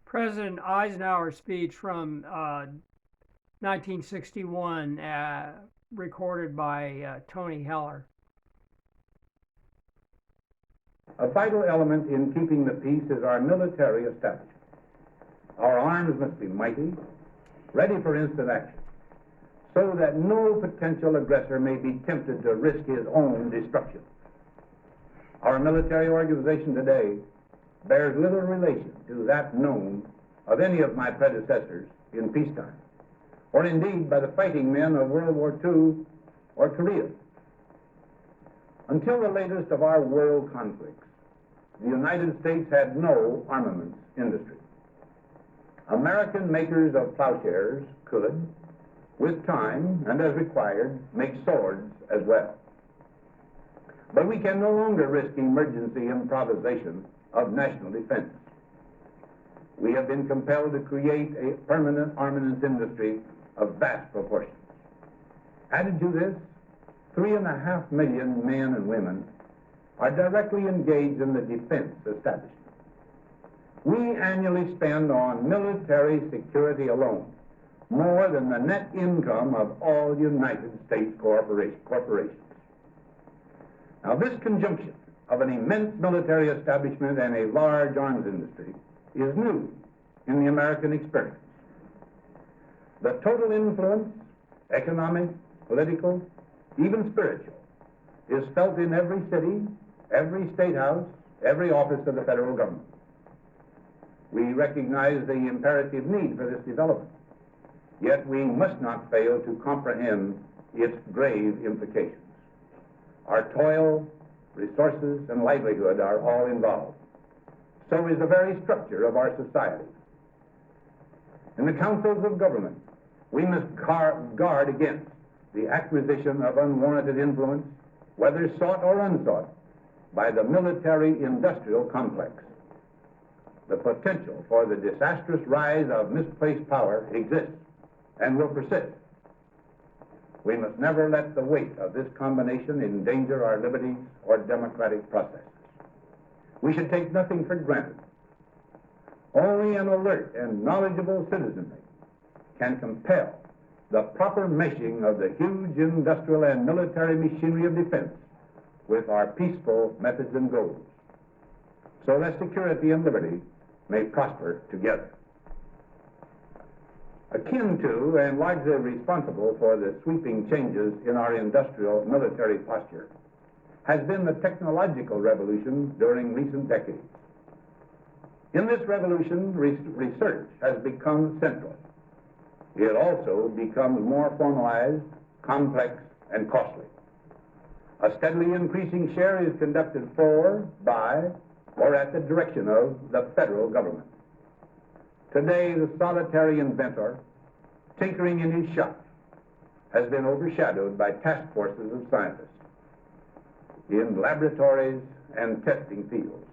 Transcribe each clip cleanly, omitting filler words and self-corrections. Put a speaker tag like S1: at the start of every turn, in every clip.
S1: President Eisenhower speech from 1961, recorded by Tony Heller.
S2: A vital element in keeping the peace is our military establishment. Our arms must be mighty, ready for instant action, so that no potential aggressor may be tempted to risk his own destruction. Our military organization today bears little relation to that known of any of my predecessors in peacetime, or indeed by the fighting men of World War II or Korea. Until the latest of our world conflicts, the United States had no armaments industry. American makers of plowshares could, with time and as required, make swords as well. But we can no longer risk emergency improvisation of national defense. We have been compelled to create a permanent armaments industry of vast proportions. Added to this, 3.5 million men and women are directly engaged in the defense establishment. We annually spend on military security alone more than the net income of all United States corporations. Now, this conjunction of an immense military establishment and a large arms industry is new in the American experience. The total influence, economic, political, even spiritual, is felt in every city, every state house, every office of the federal government. We recognize the imperative need for this development, yet we must not fail to comprehend its grave implications. Our toil, resources, and livelihood are all involved. So is the very structure of our society. In the councils of government, we must guard against the acquisition of unwarranted influence, whether sought or unsought, by the military-industrial complex. The potential for the disastrous rise of misplaced power exists and will persist. We must never let the weight of this combination endanger our liberties or democratic processes. We should take nothing for granted. Only an alert and knowledgeable citizenry can compel the proper meshing of the huge industrial and military machinery of defense with our peaceful methods and goals, so that security and liberty may prosper together. Akin to and largely responsible for the sweeping changes in our industrial military posture has been the technological revolution during recent decades. In this revolution, research has become central. It also becomes more formalized, complex, and costly. A steadily increasing share is conducted for, by, or at the direction of the federal government. Today, the solitary inventor, tinkering in his shop, has been overshadowed by task forces of scientists in laboratories and testing fields.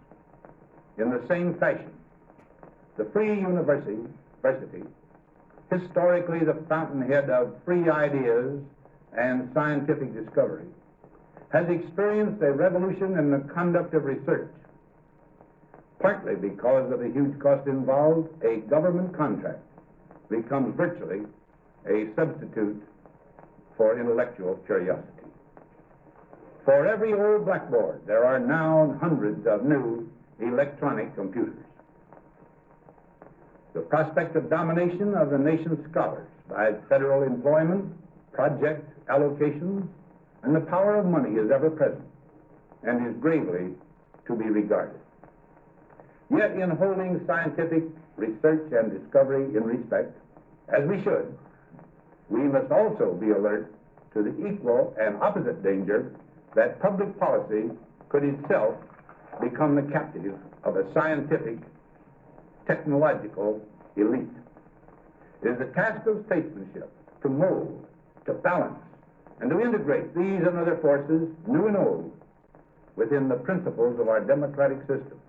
S2: In the same fashion, the free university, historically the fountainhead of free ideas and scientific discovery, has experienced a revolution in the conduct of research. Partly because of the huge cost involved, a government contract becomes virtually a substitute for intellectual curiosity. For every old blackboard, there are now hundreds of new electronic computers. The prospect of domination of the nation's scholars by federal employment, project allocations, and the power of money is ever present and is gravely to be regarded. Yet in holding scientific research and discovery in respect, as we should, we must also be alert to the equal and opposite danger that public policy could itself become the captive of a scientific, technological elite. It is the task of statesmanship to mold, to balance, and to integrate these and other forces, new and old, within the principles of our democratic system,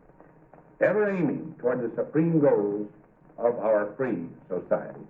S2: ever aiming toward the supreme goals of our free society.